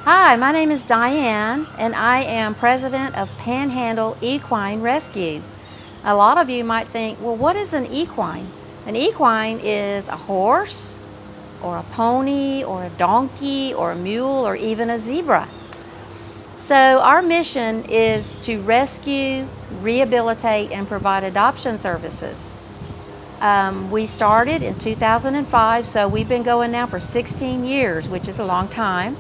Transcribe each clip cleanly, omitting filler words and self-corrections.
Hi, my name is Diane, and I am president of Panhandle Equine Rescue. A lot of you might think, well, what is an equine? An equine is a horse, or a pony, or a donkey, or a mule, or even a zebra. So our mission is to rescue, rehabilitate, and provide adoption services. We started in 2005, so we've been going now for 16 years, which is a long time.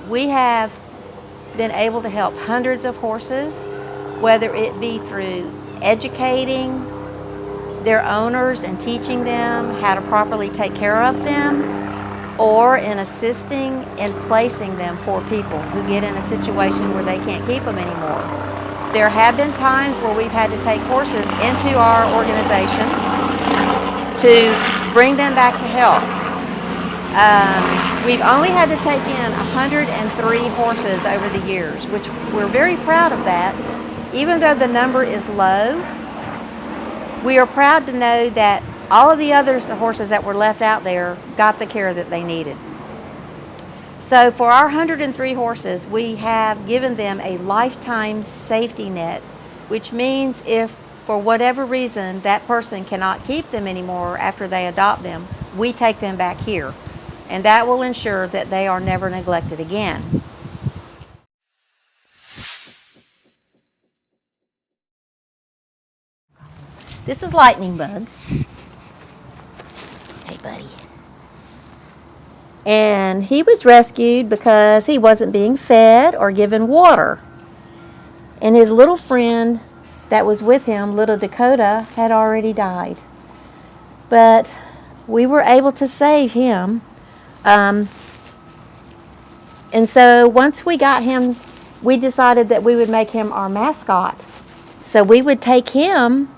We have been able to help hundreds of horses, whether it be through educating their owners and teaching them how to properly take care of them, or in assisting in placing them for people who get in a situation where they can't keep them anymore. There have been times where we've had to take horses into our organization to bring them back to health. We've only had to take in 103 horses over the years, which we're very proud of that. Even though the number is low, we are proud to know that all of the other horses that were left out there got the care that they needed. So for our 103 horses, we have given them a lifetime safety net, which means if for whatever reason that person cannot keep them anymore after they adopt them, we take them back here. And that will ensure that they are never neglected again. This is Lightning Bug. Hey, buddy. And he was rescued because he wasn't being fed or given water. And his little friend that was with him, little Dakota, had already died. But we were able to save him. And so once we got him, we decided that we would make him our mascot. So we would take him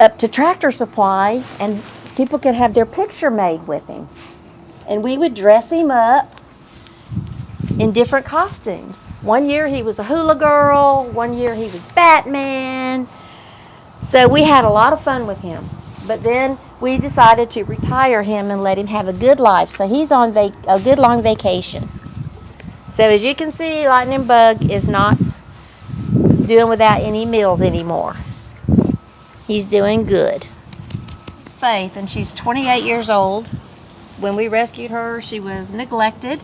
up to Tractor Supply and people could have their picture made with him. And we would dress him up in different costumes. One year he was a hula girl, one year he was Batman. So we had a lot of fun with him. But then we decided to retire him and let him have a good life. So he's on a good long vacation. So as you can see, Lightning Bug is not doing without any meals anymore. He's doing good. Faith, and she's 28 years old. When we rescued her, she was neglected,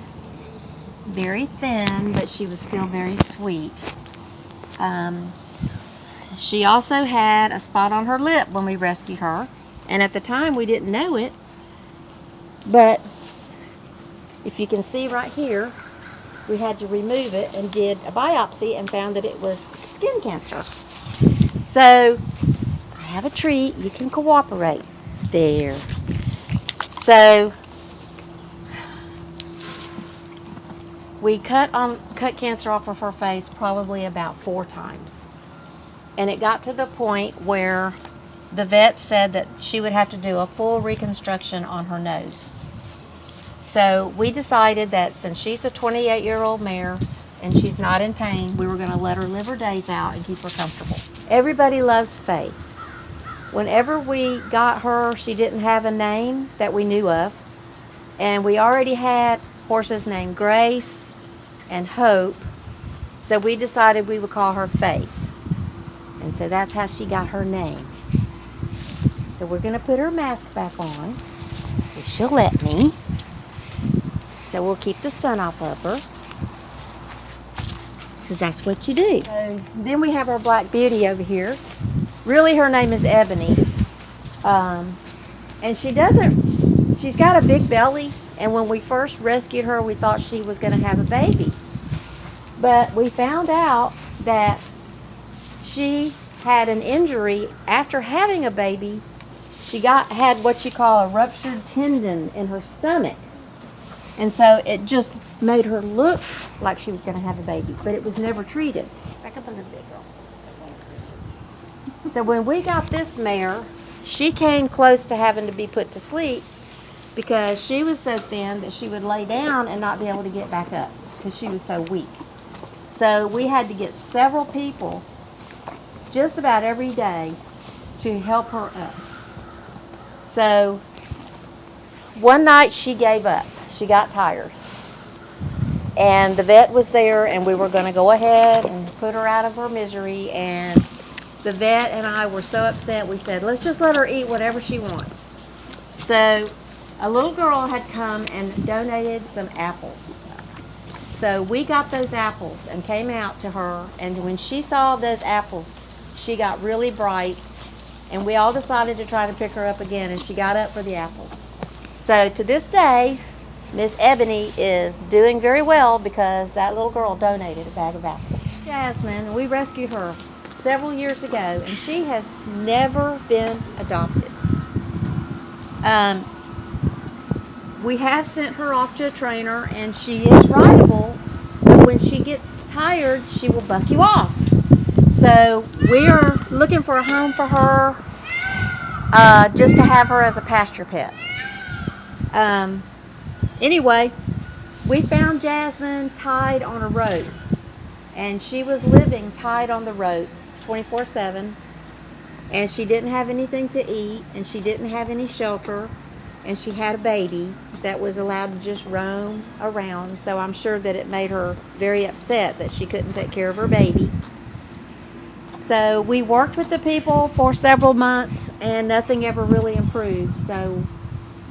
very thin, but she was still very sweet. She also had a spot on her lip when we rescued her, and at the time we didn't know it, but if you can see right here, we had to remove it and did a biopsy and found that it was skin cancer. So I have a treat. You can cooperate. There. So we cut cancer off of her face probably about 4 times. And it got to the point where the vet said that she would have to do a full reconstruction on her nose. So we decided that since she's a 28-year-old mare and she's not in pain, we were going to let her live her days out and keep her comfortable. Everybody loves Faith. Whenever we got her, she didn't have a name that we knew of. And we already had horses named Grace and Hope. So we decided we would call her Faith. And so that's how she got her name. So we're going to put her mask back on, if she'll let me. So we'll keep the sun off of her, because that's what you do. So then we have our black beauty over here. Really, her name is Ebony. And she's got a big belly. And when we first rescued her, we thought she was going to have a baby. But we found out that she had an injury after having a baby. She had what you call a ruptured tendon in her stomach. And so it just made her look like she was going to have a baby, but it was never treated. Back up a little bit, girl. So when we got this mare, she came close to having to be put to sleep because she was so thin that she would lay down and not be able to get back up because she was so weak. So we had to get several people just about every day to help her up. So one night she gave up. She got tired. And the vet was there, and we were going to go ahead and put her out of her misery. And the vet and I were so upset, we said, let's just let her eat whatever she wants. So a little girl had come and donated some apples. So we got those apples and came out to her, and when she saw those apples, she got really bright, and we all decided to try to pick her up again, and she got up for the apples. So to this day, Miss Ebony is doing very well because that little girl donated a bag of apples. Jasmine, we rescued her several years ago, and she has never been adopted. We have sent her off to a trainer, and she is rideable, but when she gets tired, she will buck you off. So we are looking for a home for her, just to have her as a pasture pet. Anyway, we found Jasmine tied on a rope, and she was living tied on the rope 24/7, and she didn't have anything to eat, and she didn't have any shelter, and she had a baby that was allowed to just roam around. So I'm sure that it made her very upset that she couldn't take care of her baby. So we worked with the people for several months, and nothing ever really improved. So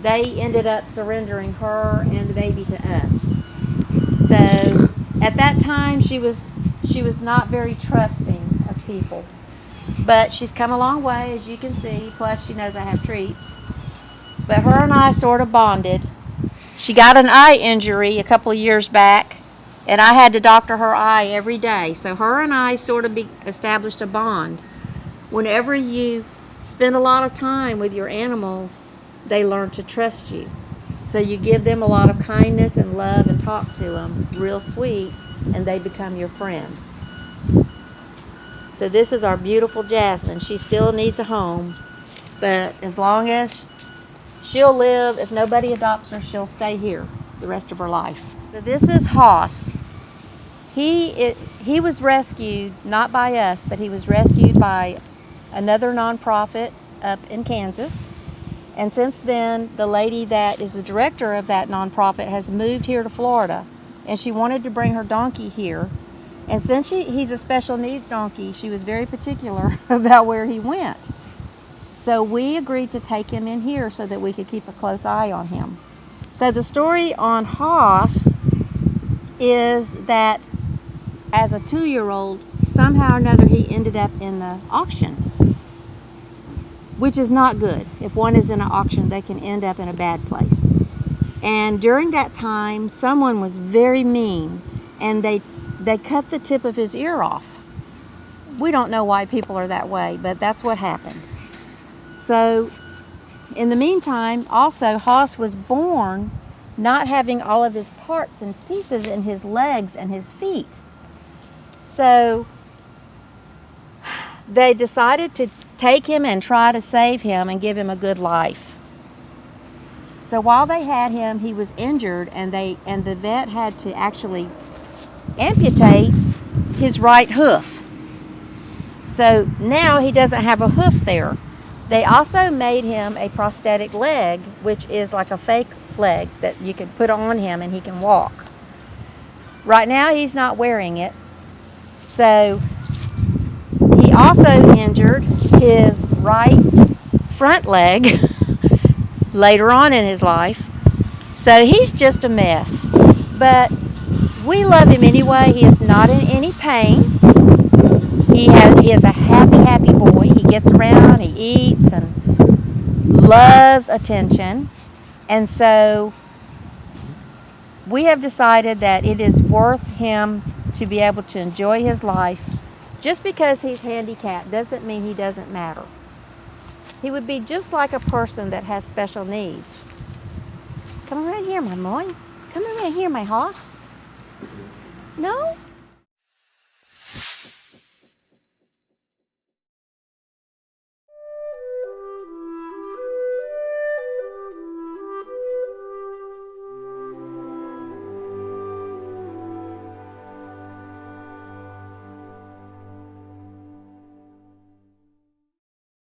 they ended up surrendering her and the baby to us. So at that time, she was not very trusting of people. But she's come a long way, as you can see, plus she knows I have treats. But her and I sort of bonded. She got an eye injury a couple of years back, and I had to doctor her eye every day. So her and I sort of established a bond. Whenever you spend a lot of time with your animals, they learn to trust you. So you give them a lot of kindness and love and talk to them real sweet, and they become your friend. So this is our beautiful Jasmine. She still needs a home, but as long as she'll live, if nobody adopts her, she'll stay here the rest of her life. So this is Hoss. He was rescued, not by us, but he was rescued by another nonprofit up in Kansas. And since then, the lady that is the director of that nonprofit has moved here to Florida, and she wanted to bring her donkey here. And since he's a special needs donkey, she was very particular about where he went. So we agreed to take him in here so that we could keep a close eye on him. So the story on Hoss is that as a 2-year-old, somehow or another he ended up in the auction, which is not good. If one is in an auction, they can end up in a bad place. And during that time, someone was very mean, and they cut the tip of his ear off. We don't know why people are that way, but that's what happened. So in the meantime, also, Hoss was born not having all of his parts and pieces in his legs and his feet. So they decided to take him and try to save him and give him a good life. So while they had him, he was injured, and the vet had to actually amputate his right hoof. So now he doesn't have a hoof there. They also made him a prosthetic leg, which is like a fake leg that you can put on him and he can walk. Right now he's not wearing it. So he also injured his right front leg later on in his life. So he's just a mess. But we love him anyway. He is not in any pain. He is a happy boy. He gets around, he eats, and loves attention. And so we have decided that it is worth him to be able to enjoy his life. Just because he's handicapped doesn't mean he doesn't matter. He would be just like a person that has special needs. Come right here, my boy. Come right here, my hoss. No?